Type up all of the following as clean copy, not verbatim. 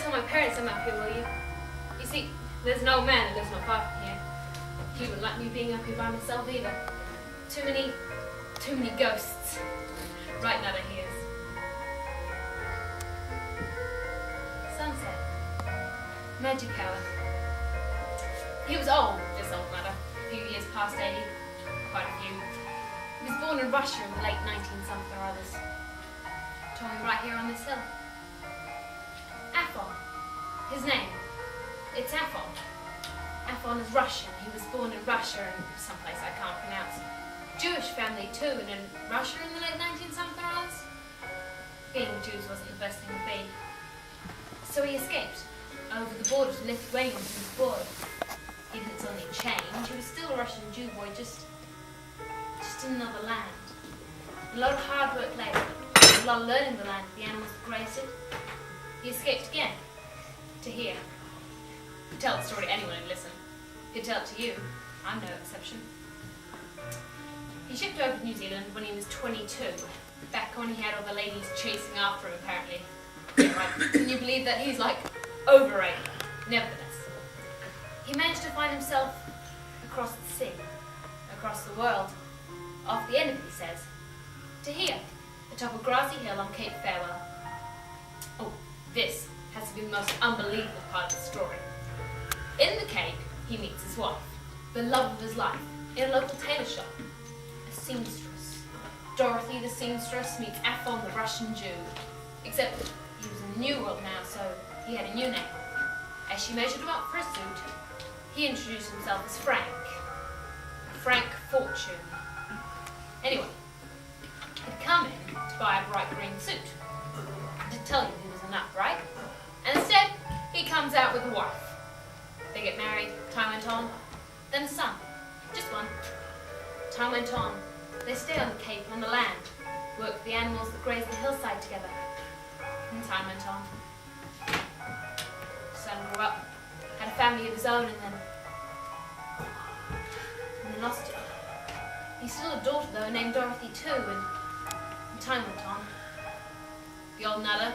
tell my parents I'm up here, will you? You see, there's an old man that lives not far from here. He wouldn't like me being up here by myself either. Too many ghosts. Right now he is. Sunset. Magic hour. He was old, this old mother. A few years past 80. Quite a few. He was born in Russia in the late 19-something or others. Told me right here on this hill. Afon. His name. It's Afon. Afon is Russian. He was born in Russia in someplace I can't pronounce. Jewish family too, and in Russia in the late 19-something or others. Being Jews wasn't the best thing to be. So he escaped over the border to Lithuania when he was a boy. Even if it's only a change, he was still a Russian Jew boy, just in another land. A lot of hard work later, a lot of learning the land, the animals that grazed it. He escaped again, to here. He'd tell the story to anyone who'd listen. He'd tell it to you. I'm no exception. He shipped over to New Zealand when he was 22. Back when he had all the ladies chasing after him, apparently. Yeah, right. Can you believe that he's like over 80? Nevertheless, he managed to find himself across the sea, across the world, off the end of it, he says, to here, atop a grassy hill on Cape Farewell. Oh, this has to be the most unbelievable part of the story. In the Cape, he meets his wife, the love of his life, in a local tailor shop. A seamstress. Dorothy the seamstress meets Afon the Russian Jew. Except he was in the New World now, so he had a new name. As she measured him up for a suit, he introduced himself as Frank. Frank Fortune. Anyway, he'd come in to buy a bright green suit. To tell you he was a nut, right? And instead, he comes out with a wife. They get married, time went on, then a son. Just one. Time went on. They stay on the Cape, on the land, work for the animals that graze the hillside together. And time went on. Son grew up, had a family of his own, and then lost it. He still had a daughter, though, named Dorothy too, and time went on. The old nutter,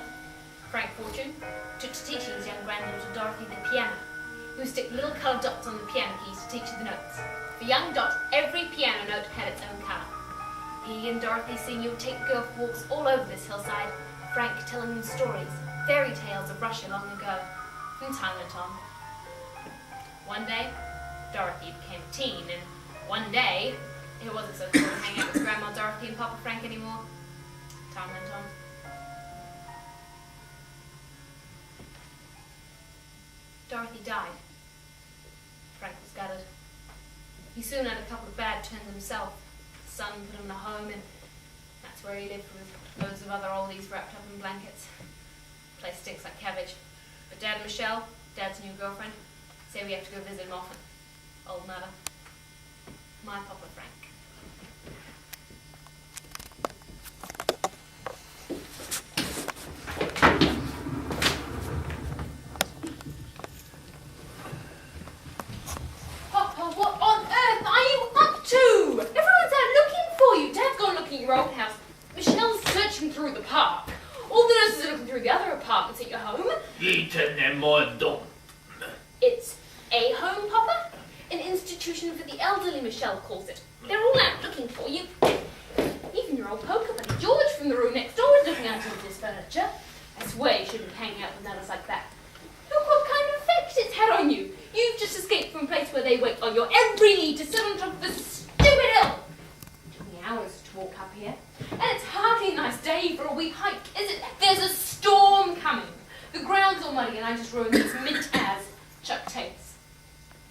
Frank Fortune, took to teaching his young granddaughter Dorothy the piano. He would stick little coloured dots on the piano keys to teach her the notes. For young Dot, every piano note had its own colour. He and Dorothy Senior would take the girl for walks all over this hillside, Frank telling them stories, fairy tales of Russia long ago. And time went on. One day, Dorothy became a teen, and one day, it wasn't so cool to hang out with Grandma Dorothy and Papa Frank anymore. Time went on. Dorothy died. Frank was gutted. He soon had a couple of bad turns himself. His son put him in a home, and that's where he lived with loads of other oldies wrapped up in blankets. The place stinks like cabbage. But Dad and Michelle, Dad's new girlfriend, say we have to go visit him often. Old nutter. My Papa Frank. Papa, what on earth are you up to? Everyone's out looking for you. Dad's gone looking at your old house. Michelle's searching through the park. All the nurses are looking through the other apartments at your home. It's a home, Papa? An institution for the elderly, Michelle calls it. They're all out looking for you. Even your old poker buddy George from the room next door is looking out into this furniture. I swear you shouldn't be hanging out with nutters like that. Look what kind of effect it's had on you. You've just escaped from a place where they wait on your every need to sit on top of a stupid hill. It took me hours to walk up here. And it's hardly a nice day for a wee hike, is it? There's a storm coming. The ground's all muddy and I just ruined these mint-as Chuck Tapes.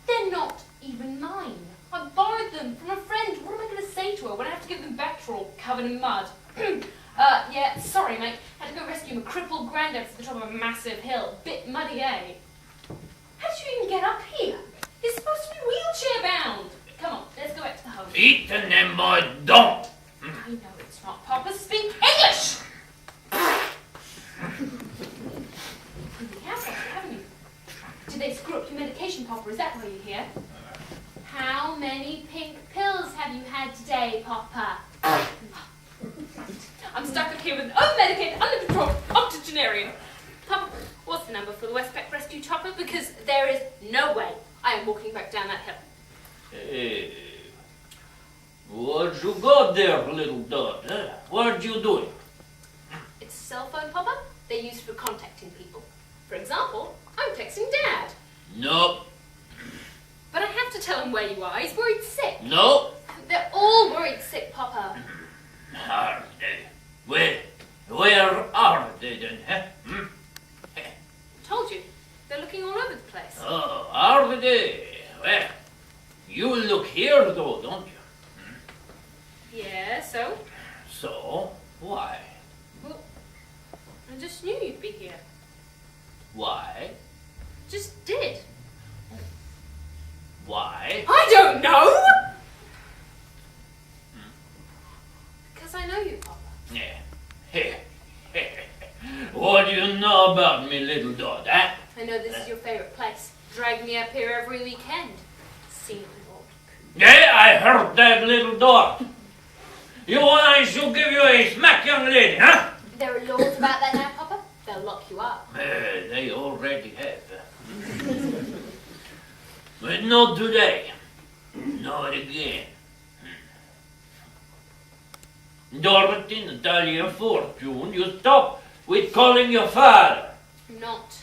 They're not even mine. I borrowed them from a friend. What am I going to say to her when I have to give them back to her all covered in mud? Yeah, sorry, mate. Had to go rescue my crippled granddad to the top of a massive hill. Bit muddy, eh? How did you even get up here? He's supposed to be wheelchair-bound. Come on, let's go back to the home. Eaten them by don't. I know it's not Papa. Speak English! You have something, haven't you? Did they screw up your medication, Papa? Is that why you're here? How many pink pills have you had today, Papa? I'm stuck up here with an unmedicated, under control octogenarian. Papa, what's what's the number for the Westpac Rescue Chopper? Because there is no way I am walking back down that hill. Hey, what'd you go there, little dot? Huh? What you doing? It's a cell phone, Papa. They're used for contacting people. For example, I'm texting Dad. No, But I have to tell him where you are. He's worried sick. no. They're all worried sick, Papa. Are they? Where are they then, huh? Hmm? Told you. They're looking all over the place. Oh, are they? Well, you look here though, don't you? Yeah, so? So, why? Well, I just knew you'd be here. Why? Just did. Why? I don't know! Because I know you, Papa. Yeah. What do you know about me, little dot, huh? I know this is your favourite place. Drag me up here every weekend. See you all. Yeah, I heard that, little dot. You want I should give you a smack, young lady, huh? There are laws about that now, Papa. They'll lock you up. They already have. But not today. Not again. Dorothy, Natalia, Fortune, you stop with calling your father. I'm not.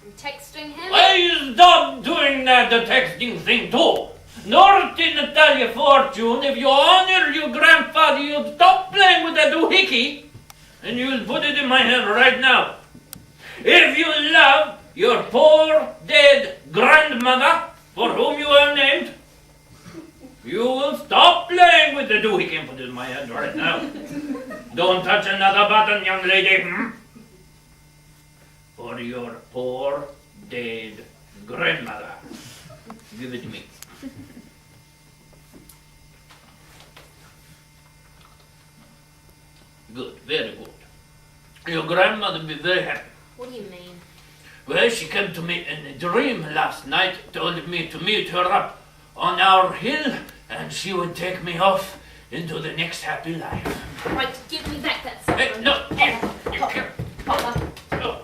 I'm texting him. Why you stop doing that the texting thing too? Dorothy, Natalia, Fortune, if you honor your grandfather, you'll stop playing with that doohickey and you'll put it in my hand right now. If you love your poor dead grandmother, for whom you are named, you will stop playing with the doohickey and put it in my hand right now. Don't touch another button, young lady. For your poor dead grandmother. Give it to me. Good, very good. Your grandmother will be very happy. What do you mean? Well, she came to me in a dream last night, told me to meet her up on our hill, and she would take me off into the next happy life. Right, give me back that cell Hey, phone. no, you can't. Papa. No.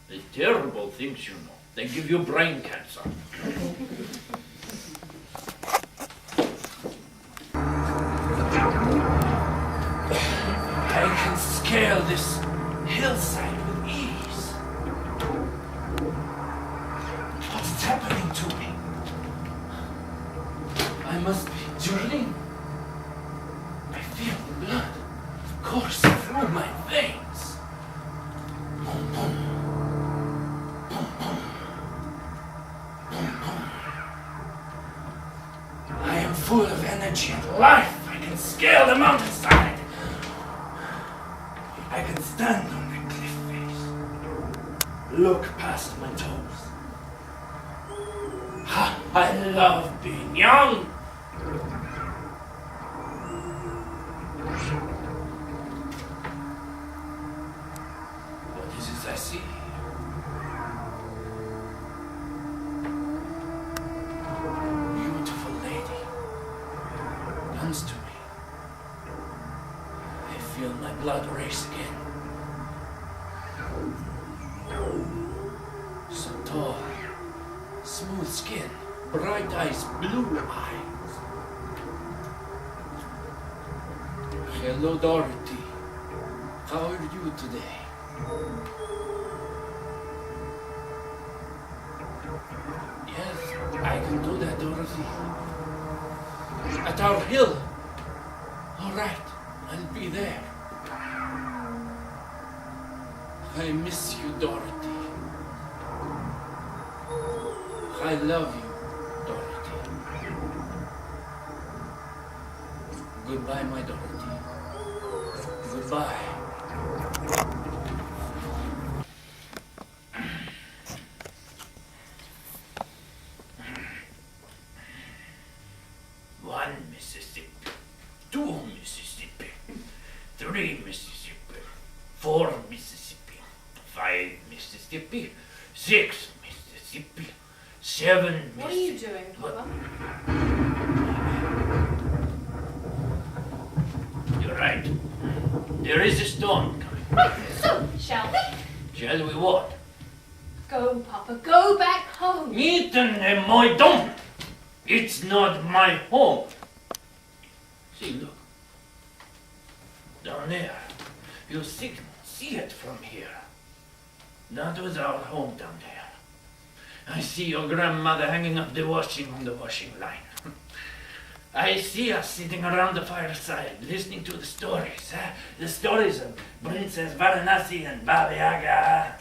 The terrible things, you know. They give you brain cancer. I can scale this hillside with ease. What's happening to me? I must be drooling. I feel the blood coursing through my veins. Boom, boom. Boom, boom. Boom, boom. I am full of energy and life. I can scale the mountainside. I can stand on the cliff face. Look past my toes. Ha, I love being young. What is it I see? Beautiful lady comes to me. I feel my blood race again. So tall, smooth skin, bright eyes, blue eyes. Hello, Dorothy. How are you today? Yes, I can do that, Dorothy. At our hill. All right, I'll be there. I miss you, Dorothy. I love you, Dorothy. Goodbye, my Dorothy. Goodbye. One Mississippi, 2 Mississippi, 3 Mississippi, 4 Mississippi, 5 Mississippi, 6 Mississippi, 7 Mississippi. What are you doing, Papa? You're right. There is a storm coming. Right, so, shall we? Shall we what? Go, Papa, go back home. Mitten in my dump. It's not my home. See, look. Down there. You see it from here. That was our home down there. I see your grandmother hanging up the washing on the washing line. I see us sitting around the fireside, listening to the stories. The stories of Princess Varanasi and Baba Yaga.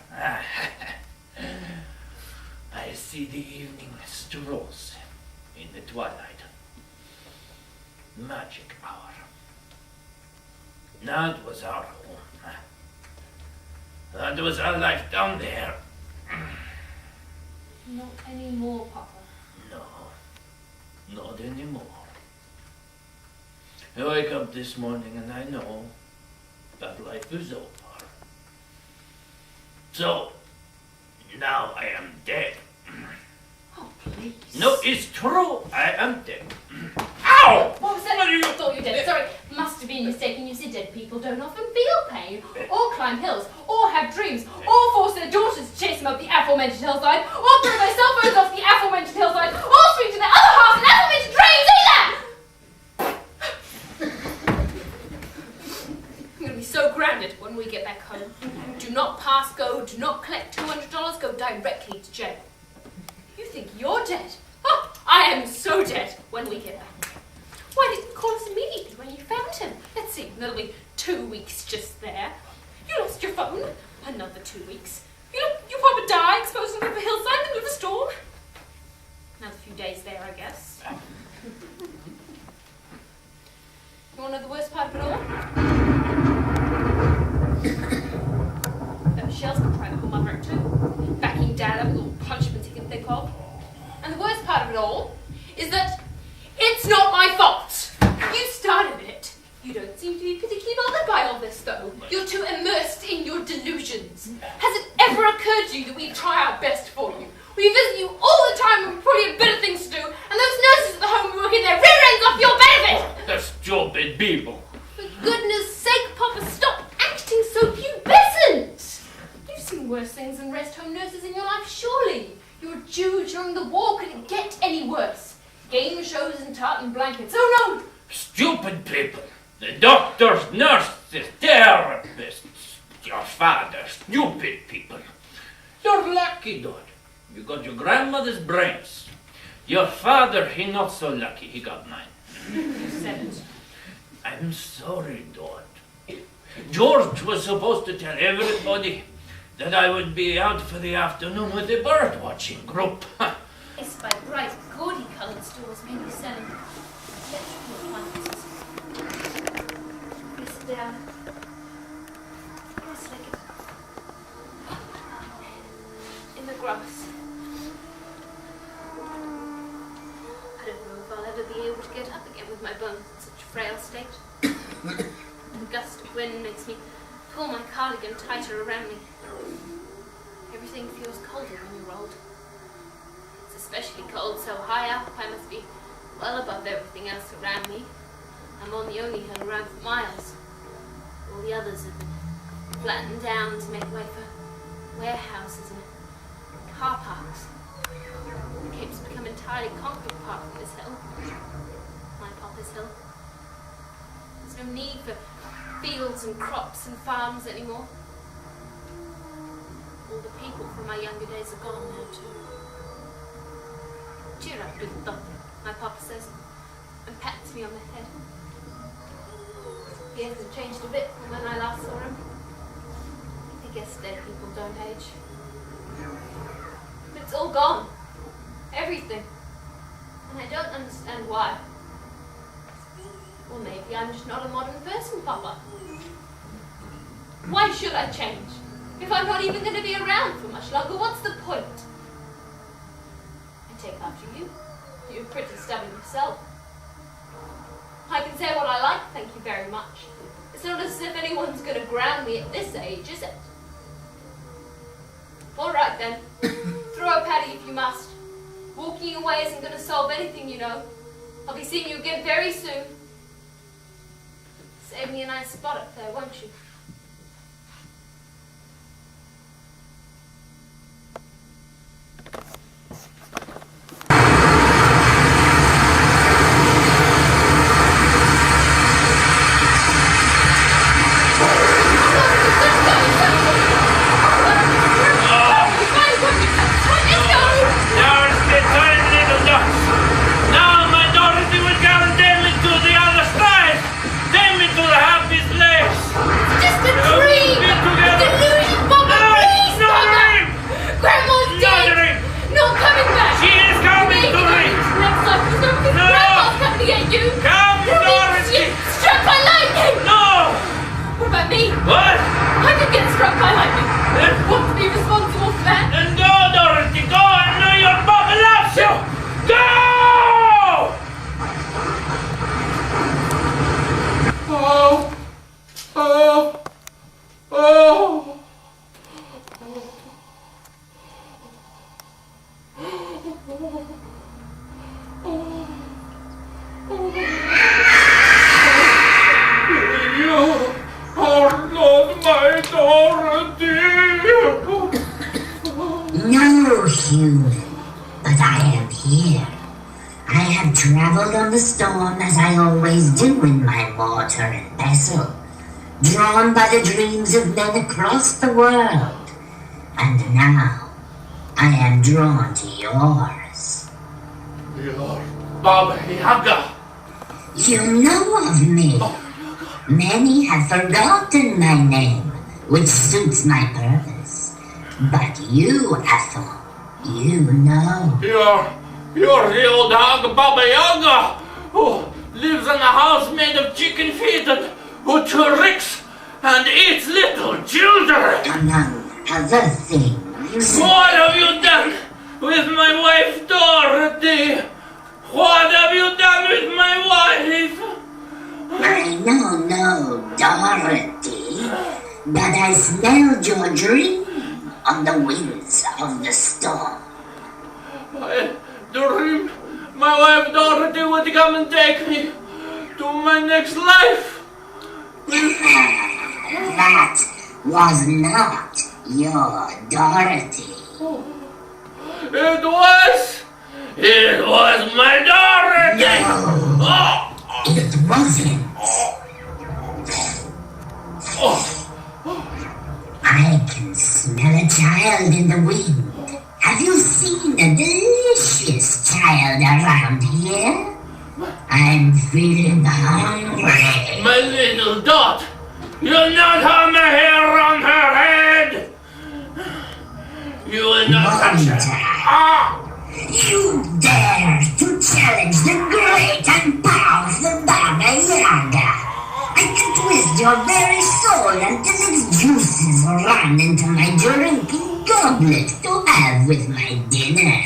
I see the evening strolls in the twilight. Magic hour. That was our home. That was our life down there. Not anymore, Papa. No, not anymore. I wake up this morning and I know that life is over. So, now I am dead. Oh, please. No, it's true. I am dead. Ow! What was that? What are you- I thought you were dead. Sorry, must have been mistaken. You said dead people don't often feel pain, or climb hills, or have dreams, or force their daughters to chase them up the aforementioned hillside, or throw their cell phones off the aforementioned hillside, or speak to their other half in aforementioned dreams either! I'm going to be so grounded when we get back home. Do not pass go, do not collect $200, go directly to jail. You think you're dead? Oh, I am so dead when we get back. Why didn't you call us immediately when you found him? Let's see, that'll be 2 weeks just there. You lost your phone. Another 2 weeks. You probably die exposed on the hillside in the middle of a storm. Another few days there, I guess. You want to know the worst part of it all? That Michelle's been trying to pull Mother out too. Backing Dad up with all the punishments he can think of. And the worst part of it all is that it's not my fault. You started it. You don't seem to be particularly bothered by all this, though. You're too immersed in your delusions. Has it ever occurred to you that we try our best for you? We visit you all the time when we probably have better things to do, and those nurses at the home are working their rear ends off your benefit! The stupid people. For goodness sake, Papa, stop acting so pubescent! You've seen worse things than rest home nurses in your life, surely. You were due during the war. Could it get any worse? Game shows and tartan blankets. Oh no! Stupid people. The doctors, nurses, therapists. Your father, stupid people. You're lucky, Dot. You got your grandmother's brains. Your father, he not so lucky. He got mine. You said it. I'm sorry, Dot. George was supposed to tell everybody that I would be out for the afternoon with the bird-watching group. It's by bright, gaudy-coloured stores mainly selling electrical appliances. You sit down. Yes, like it. In the grass. I don't know if I'll ever be able to get up again with my bones in such a frail state. The gust of wind makes me pull my cardigan tighter around me. Everything feels colder when you're old. It's especially cold so high up, I must be well above everything else around me. I'm on the only hill around for miles. All the others have been flattened down to make way for warehouses and car parks. The Cape's become entirely concrete apart from this hill. My Papa's hill. There's no need for fields and crops and farms anymore. All the people from my younger days are gone now too. Cheer up, little doctor, my Papa says, and pats me on the head. He hasn't changed a bit from when I last saw him. I guess dead people don't age. But it's all gone. Everything. And I don't understand why. Or maybe I'm just not a modern person, Papa. Why should I change? If I'm not even going to be around for much longer, what's the point? I take after you. You're pretty stubborn yourself. I can say what I like, thank you very much. It's not as if anyone's going to ground me at this age, is it? All right then. Throw a paddy if you must. Walking away isn't going to solve anything, you know. I'll be seeing you again very soon. Save me a nice spot up there, won't you? human, but I am here. I have traveled on the storm as I always do in my mortar and pestle, drawn by the dreams of men across the world. And now, I am drawn to yours. You're Baba Yaga. You know of me. Many have forgotten my name, which suits my purpose. But you, Ethel, you know. You're the old hog Baba Yaga, who lives in a house made of chicken feet and who tricks and eats little children. Among other things. What have you done with my wife Dorothy? What have you done with my wife? I know, Dorothy, but I smelled your dream on the winds of the storm. I dreamed my wife Dorothy would come and take me to my next life. That was not your Dorothy. It was my Dorothy. No, it wasn't. I can smell a child in the wind. Have you seen a delicious child around here? I'm feeling hungry. My little Dot, you'll not harm a hair on her head. You will not touch her. You dare to challenge the great and powerful Baba Yaga. I can twist your very soul until its juices run into my drinking goblet to have with my dinner.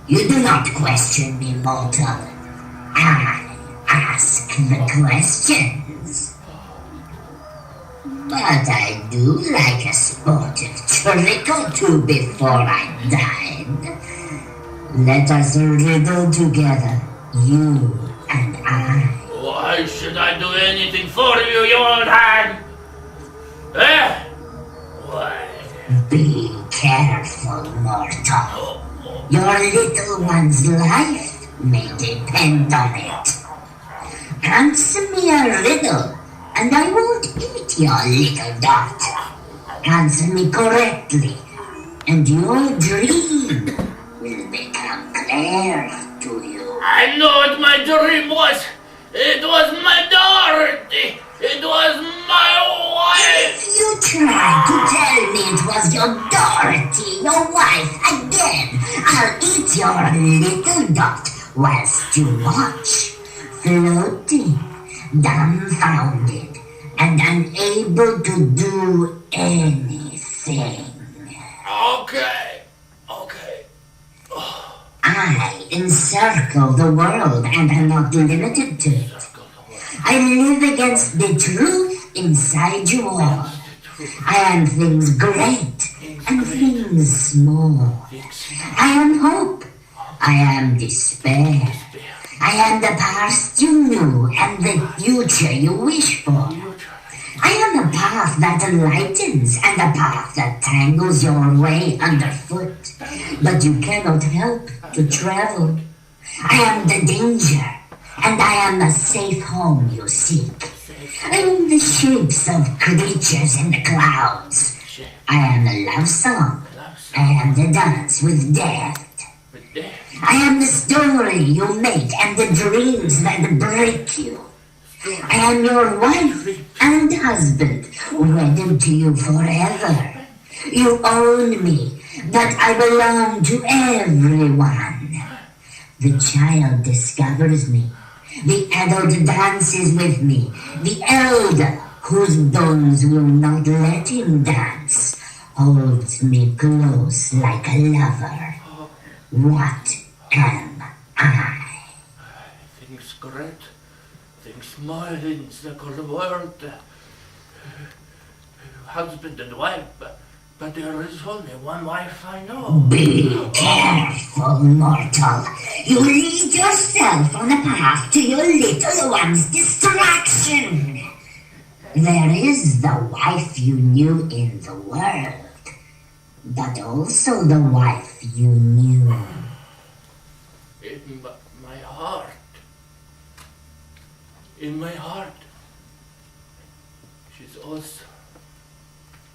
You do not question me, mortal. I ask the questions. But I do like a sportive trick or two before I dine. Let us riddle together, you and I. Why should I do anything for you, you old hag? Why? Be careful, mortal. Your little one's life may depend on it. Answer me a riddle, and I won't eat your little Dot. Answer me correctly, and your dream will become clear to you. I know what my dream was. It was my Dorothy. It was my wife. If you try to tell me it was your Dorothy, your wife, again, I'll eat your little Dot whilst you watch, floating, dumbfounded, and unable to do anything. Okay. I encircle the world and am not limited to it. I live against the truth inside you all. I am things great and things small. I am hope. I am despair. I am the past you knew and the future you wish for. I am a path that enlightens and a path that tangles your way underfoot, but you cannot help to travel. I am the danger, and I am the safe home you seek. I am the shapes of creatures in the clouds. I am the love song. I am the dance with death. I am the story you make and the dreams that break you. I am your wife and husband, wedded to you forever. You own me, but I belong to everyone. The child discovers me. The adult dances with me. The elder, whose bones will not let him dance, holds me close like a lover. What am I? Things great. Things small in the world. Husband and wife, but there is only one wife I know. Be careful, mortal. You lead yourself on a path to your little one's destruction. There is the wife you knew in the world, but also the wife you knew. In my heart. In my heart. She's also.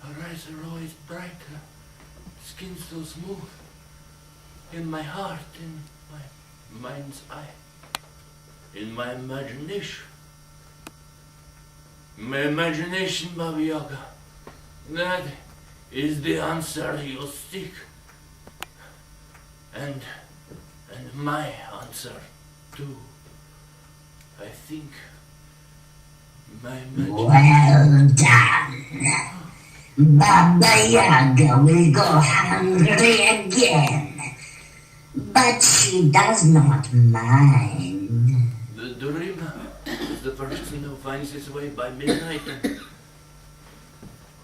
Her eyes are always bright. Her skin so smooth. In my heart, in my mind's eye. In my imagination. My imagination, Baba Yaga. That is the answer you seek. And my answer, too. I think my imagination... Well done. Baba Yaga will go hungry again. But she does not mind. The dreamer is the person who finds his way by midnight and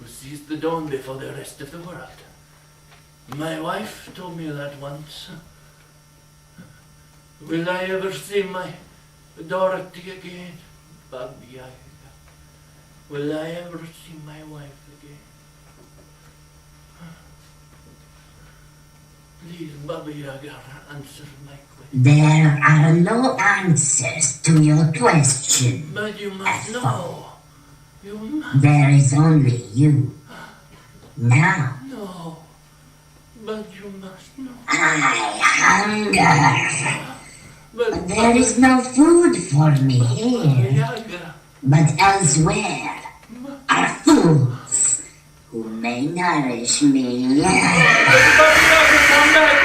who sees the dawn before the rest of the world. My wife told me that once. Will I ever see my Dorothy again, Baba Yaga? Will I ever see my wife again? Please, Baba Yaga, answer my question. There are no answers to your question. But you must know. You must. There is only you. Now, No. But you must know. I hunger. But There is no food for me Baba here, Yaga. but elsewhere are fools who may nourish me. Baba Yaga, come back!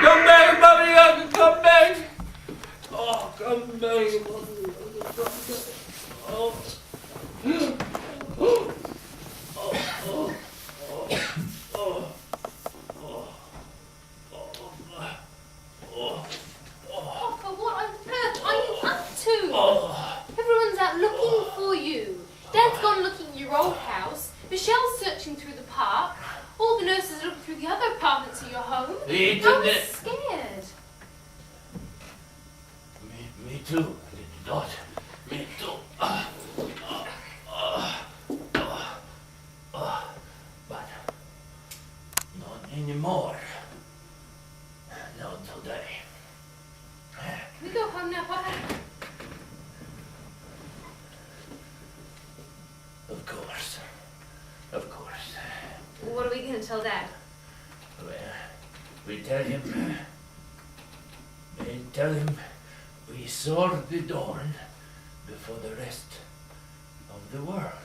Come back, Baba Yaga, come back! Oh, come back, Baba Yaga, come back. Oh. Papa, what on earth are you up to? Everyone's out looking for you. Dad's gone looking at your old house. Michelle's searching through the park. All the nurses are looking through the other apartments of your home. I was scared. Me too, little dot. Me too. But not anymore. Not today. Can we go home now, Papa? Of course. Of course. What are we going to tell Dad? Well, we tell him we saw the dawn before the rest of the world.